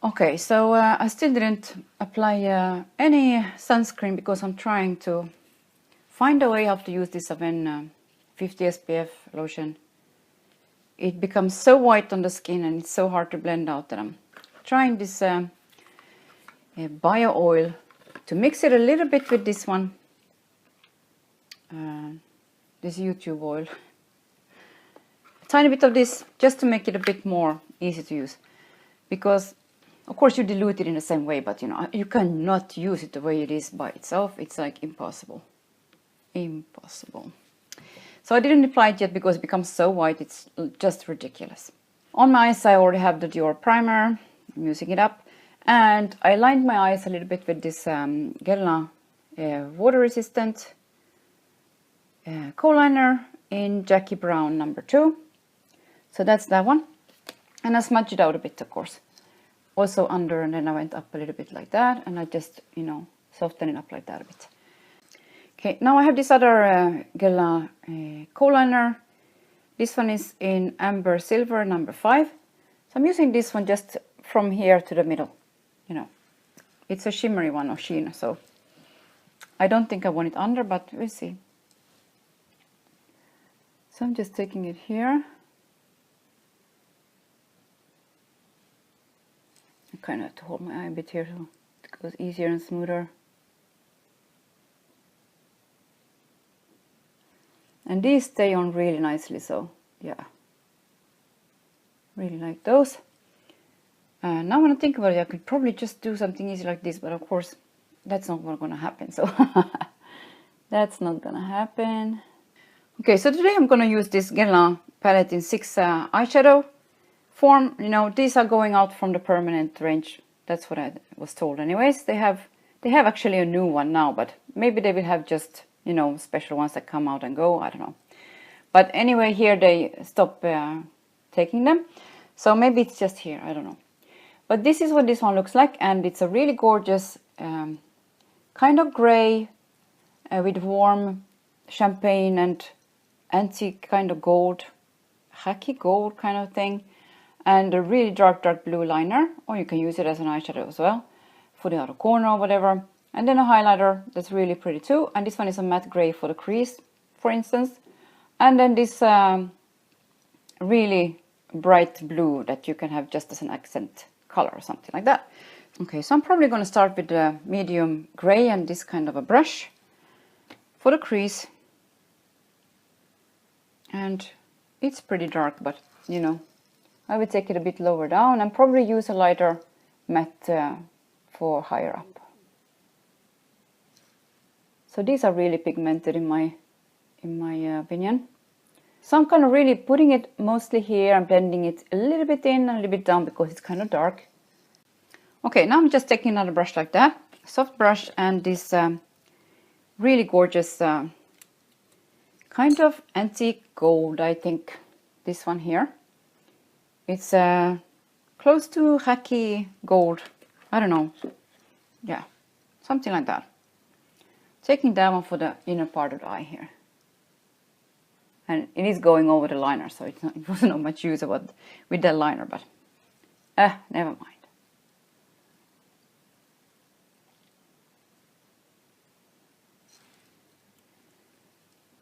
Okay, so I still didn't apply any sunscreen because I'm trying to find a way how to use this Aven 50 SPF lotion. It becomes so white on the skin and it's so hard to blend out that I'm trying this bio oil to mix it a little bit with this one, this YouTube oil. A tiny bit of this just to make it a bit more easy to use, because of course you dilute it in the same way, but you know, you cannot use it the way it is by itself. It's like impossible. Impossible. So I didn't apply it yet because it becomes so white, it's just ridiculous. On my eyes I already have the Dior primer. I'm using it up. And I lined my eyes a little bit with this Guerlain water resistant kohl liner in Jackie Brown number 2. So that's that one. And I smudged it out a bit, of course. Also under, and then I went up a little bit like that, and I just, you know, soften it up like that a bit. Okay, now I have this other Guerlain kohl liner. This one is in Amber Silver number 5. So I'm using this one just from here to the middle, you know. It's a shimmery one of sheen, so I don't think I want it under, but we'll see. So I'm just taking it here. I kind of have to hold my eye a bit here so it goes easier and smoother. And these stay on really nicely, so yeah, really like those. Now when I think about it, I could probably just do something easy like this, but of course that's not what's gonna happen, so that's not gonna happen. Okay, so today I'm gonna use this Guerlain palette in 6 eyeshadow form. You know, these are going out from the permanent range. That's what I was told anyways. They have actually a new one now, but maybe they will have just, you know, special ones that come out and go, I don't know. But anyway, here they stop taking them. So maybe it's just here, I don't know. But this is what this one looks like, and it's a really gorgeous kind of gray with warm champagne and antique kind of gold, khaki gold kind of thing. And a really dark blue liner, or you can use it as an eyeshadow as well, for the outer corner or whatever. And then a highlighter that's really pretty too. And this one is a matte gray for the crease, for instance. And then this really bright blue that you can have just as an accent color or something like that. Okay, so I'm probably going to start with the medium gray and this kind of a brush for the crease. And it's pretty dark, but you know, I will take it a bit lower down and probably use a lighter matte for higher up. So these are really pigmented in my opinion. So I'm kind of really putting it mostly here and blending it a little bit in and a little bit down because it's kind of dark. Okay, now I'm just taking another brush like that, soft brush, and this really gorgeous kind of antique gold, I think, this one here. It's close to khaki gold, I don't know, yeah, something like that. Taking that one for the inner part of the eye here. And it is going over the liner, so it wasn't much use with that liner, but never mind.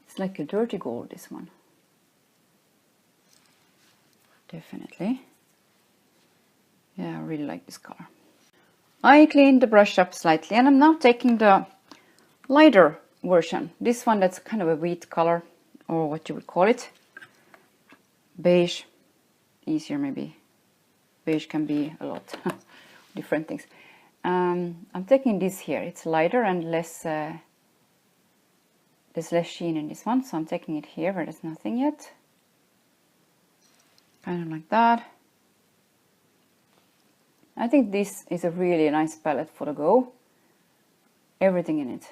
It's like a dirty gold, this one. Definitely. Yeah, I really like this color. I cleaned the brush up slightly, and I'm now taking the lighter version. This one that's kind of a wheat color, or what you would call it. Beige. Easier maybe. Beige can be a lot. Different things. I'm taking this here. It's lighter and less... there's less sheen in this one, so I'm taking it here where there's nothing yet. Kind of like that. I think this is a really nice palette for the go. Everything in it.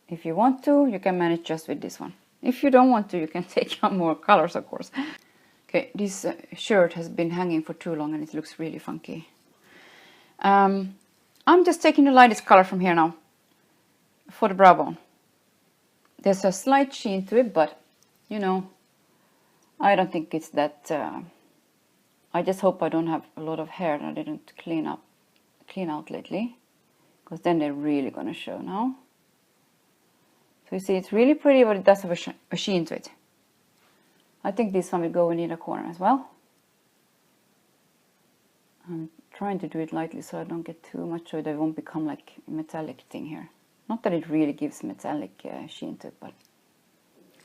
If you want to, you can manage just with this one. If you don't want to, you can take on more colors, of course. Okay, this shirt has been hanging for too long and it looks really funky. I'm just taking the lightest color from here now for the brow bone. There's a slight sheen to it, but you know, I don't think it's that I just hope I don't have a lot of hair that I didn't clean out lately, because then they're really gonna show now. So you see, it's really pretty, but it does have a sheen to it. I think this one will go in either corner as well. I'm trying to do it lightly so I don't get too much so it won't become like a metallic thing here. Not that it really gives metallic sheen to it, but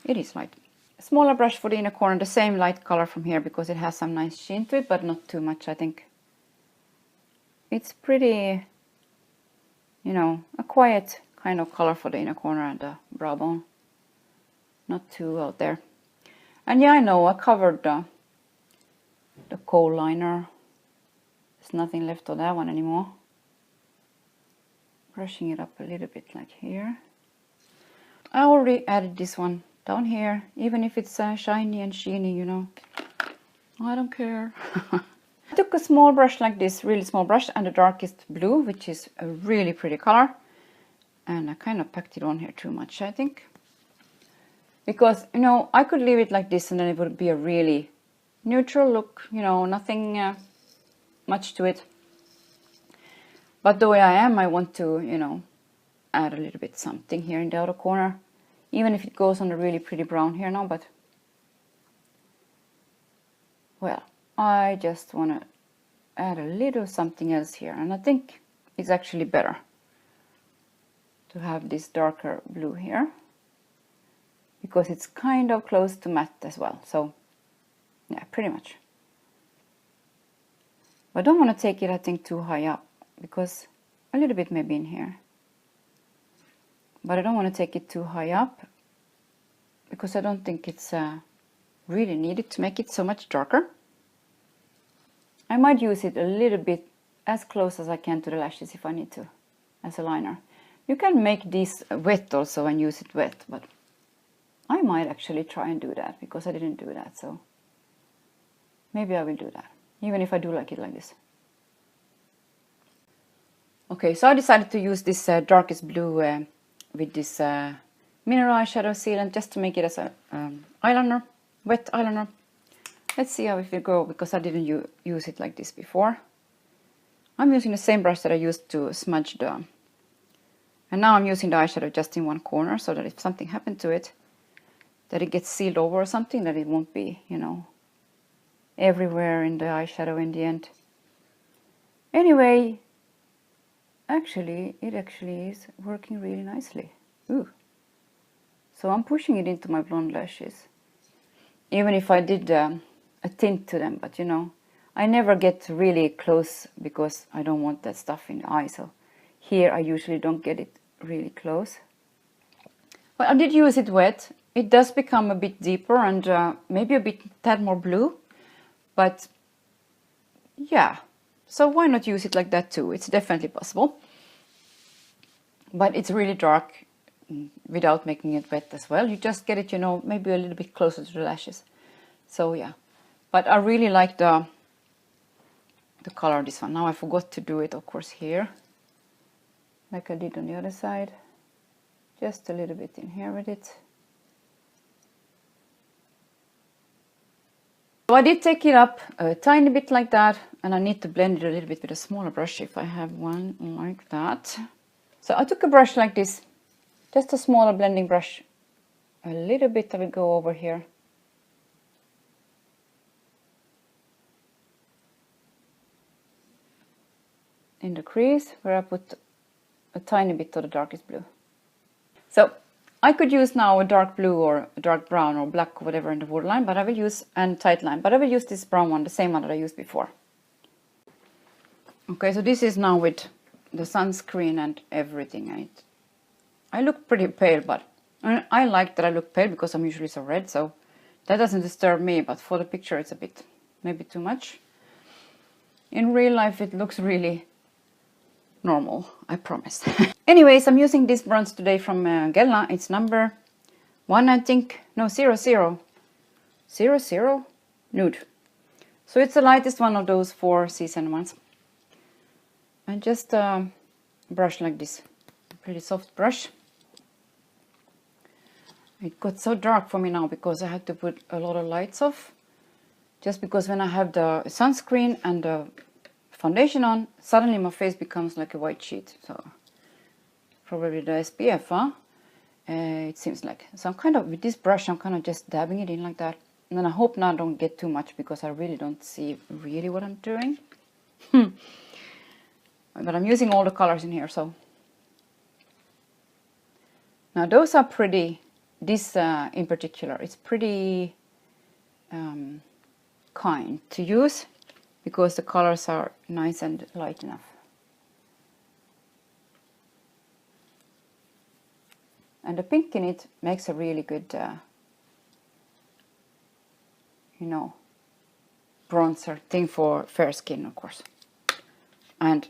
it is light. A smaller brush for the inner corner, the same light color from here because it has some nice sheen to it, but not too much, I think. It's pretty, you know, a quiet kind of color for the inner corner and the brow bone. Not too out there. And yeah, I know I covered the kohl liner. There's nothing left of that one anymore. Brushing it up a little bit like here. I already added this one down here, even if it's shiny and sheeny, you know. I don't care. I took a small brush like this, really small brush, and the darkest blue, which is a really pretty color. And I kind of packed it on here too much, I think. Because, you know, I could leave it like this and then it would be a really neutral look, you know, nothing much to it. But the way I am, I want to, you know, add a little bit something here in the outer corner. Even if it goes on a really pretty brown here now, but... well, I just want to add a little something else here. And I think it's actually better to have this darker blue here, because it's kind of close to matte as well. So yeah, pretty much. But I don't want to take it, I think, too high up, because a little bit maybe in here. But I don't want to take it too high up, because I don't think it's really needed to make it so much darker. I might use it a little bit as close as I can to the lashes if I need to, as a liner. You can make this wet also and use it wet, but I might actually try and do that, because I didn't do that, so maybe I will do that, even if I do like it like this. Okay, so I decided to use this darkest blue with this mineral eyeshadow sealant, just to make it as a eyeliner, wet eyeliner. Let's see how it will go, because I didn't use it like this before. I'm using the same brush that I used to smudge the... and now I'm using the eyeshadow just in one corner, so that if something happened to it, that it gets sealed over or something, that it won't be, you know, everywhere in the eyeshadow in the end. Anyway, it actually is working really nicely. Ooh. So I'm pushing it into my blonde lashes. Even if I did a tint to them, but you know, I never get really close because I don't want that stuff in the eye. So here I usually don't get it really close. But I did use it wet. It does become a bit deeper and maybe a bit tad more blue. But yeah, so why not use it like that too? It's definitely possible. But it's really dark without making it wet as well. You just get it, you know, maybe a little bit closer to the lashes. So yeah, but I really like the color of this one. Now I forgot to do it, of course, here, like I did on the other side. Just a little bit in here with it. So I did take it up a tiny bit like that, and I need to blend it a little bit with a smaller brush if I have one like that. So I took a brush like this, just a smaller blending brush. A little bit of it go over here. In the crease where I put a tiny bit of the darkest blue. So I could use now a dark blue or a dark brown or black or whatever in the waterline, but I will use, and tight line, but I will use this brown one, the same one that I used before. Okay, so this is now with the sunscreen and everything, and I look pretty pale, but I like that I look pale because I'm usually so red, so that doesn't disturb me, but for the picture it's a bit, maybe too much. In real life it looks really normal, I promise. Anyways, I'm using this bronze today from Guerlain. It's number 1, I think. No, 00. 00 nude. So it's the lightest one of those 4 season ones. And just brush like this. A pretty soft brush. It got so dark for me now because I had to put a lot of lights off. just because when I have the sunscreen and the foundation on, suddenly my face becomes like a white sheet. So probably the SPF, huh? It seems like. So I'm kind of, with this brush, I'm kind of just dabbing it in like that. And then I hope now I don't get too much because I really don't see really what I'm doing. But I'm using all the colors in here, so. Now those are pretty, this in particular, it's pretty kind to use because the colors are nice and light enough. And the pink in it makes a really good, you know, bronzer thing for fair skin, of course. And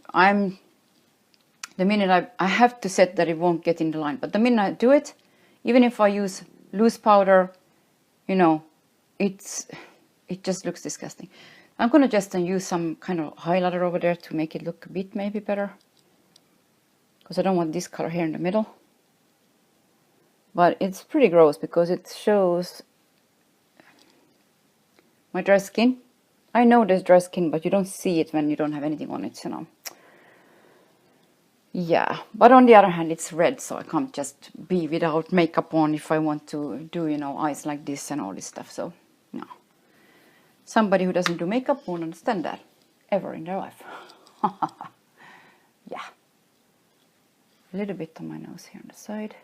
the minute I have to set that it won't get in the line, but the minute I do it, even if I use loose powder, you know, it just looks disgusting. I'm gonna just use some kind of highlighter over there to make it look a bit maybe better, because I don't want this color here in the middle. But it's pretty gross because it shows my dry skin. I know there's dry skin, but you don't see it when you don't have anything on it, you know. Yeah, but on the other hand, it's red, so I can't just be without makeup on if I want to do, you know, eyes like this and all this stuff. So, no. Somebody who doesn't do makeup won't understand that ever in their life. Yeah. A little bit on my nose here on the side.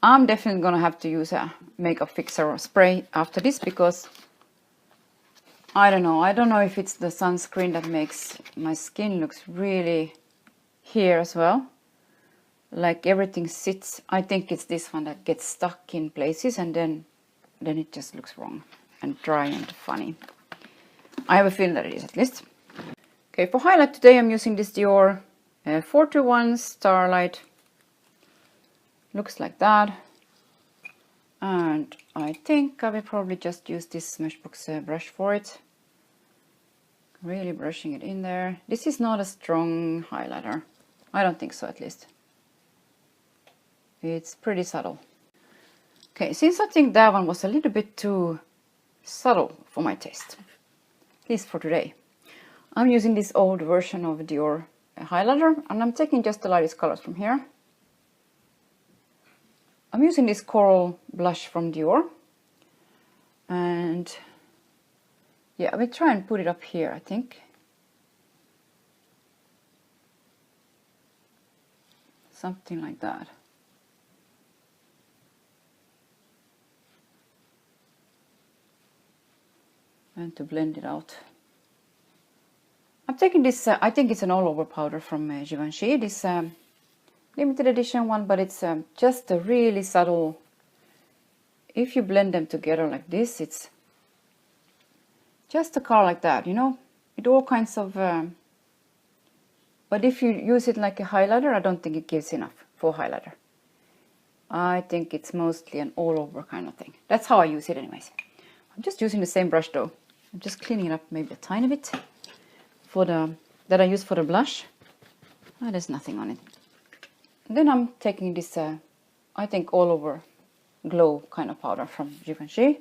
I'm definitely gonna have to use a makeup fixer or spray after this because I don't know if it's the sunscreen that makes my skin looks really here as well, like everything sits. I think it's this one that gets stuck in places and then it just looks wrong and dry and funny. I have a feeling that it is, at least. Okay, for highlight today I'm using this Dior 421 Starlight. Looks like that. And I think I will probably just use this Smashbox brush for it. Really brushing it in there. This is not a strong highlighter. I don't think so, at least. It's pretty subtle. Okay, since I think that one was a little bit too subtle for my taste, at least for today, I'm using this old version of Dior highlighter, and I'm taking just the lightest colors from here. I'm using this coral blush from Dior, and yeah, I will try and put it up here, I think. Something like that. And to blend it out. I'm taking this, I think it's an all-over powder from Givenchy, this limited edition one, but it's just a really subtle. If you blend them together like this, it's just a color like that, you know, with all kinds of, but if you use it like a highlighter, I don't think it gives enough for highlighter. I think it's mostly an all-over kind of thing. That's how I use it anyways. I'm just using the same brush though. I'm just cleaning it up maybe a tiny bit for the, that I use for the blush. Oh, there's nothing on it. Then I'm taking this, I think, all-over glow kind of powder from Givenchy.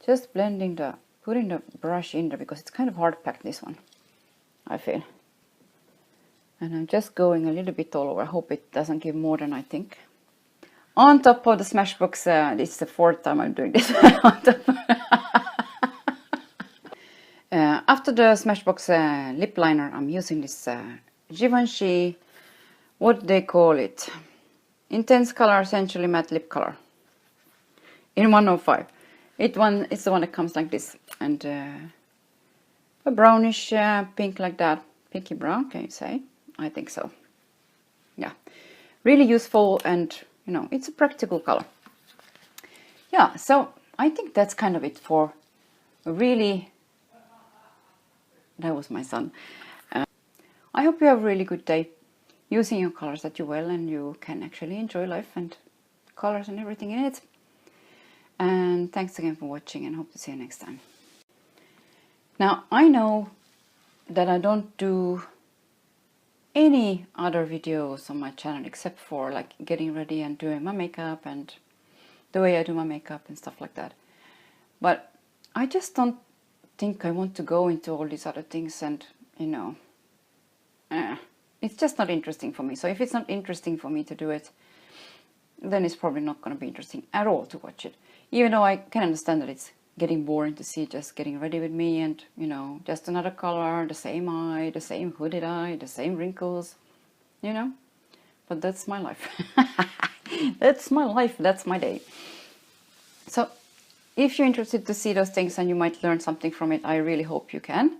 Just blending the, putting the brush in there because it's kind of hard packed, this one, I feel. And I'm just going a little bit all over. I hope it doesn't give more than I think. On top of the Smashbox, this is the 4th time I'm doing this. After the Smashbox lip liner, I'm using this Givenchy, what do they call it? Intense color, essentially matte lip color. In 105. It's the one that comes like this. And a brownish pink like that. Pinky brown, can you say? I think so. Yeah. Really useful and, you know, it's a practical color. Yeah, so I think that's kind of it for really... That was my son. I hope you have a really good day using your colors that you will and you can actually enjoy life and colors and everything in it. And thanks again for watching and hope to see you next time. Now, I know that I don't do any other videos on my channel except for like getting ready and doing my makeup and the way I do my makeup and stuff like that. But I just don't think I want to go into all these other things, and you know, it's just not interesting for me. So if it's not interesting for me to do it, then it's probably not going to be interesting at all to watch it. Even though I can understand that it's getting boring to see just getting ready with me and, you know, just another color, the same eye, the same hooded eye, the same wrinkles, you know. But that's my life. That's my life, that's my day. So if you're interested to see those things and you might learn something from it, I really hope you can.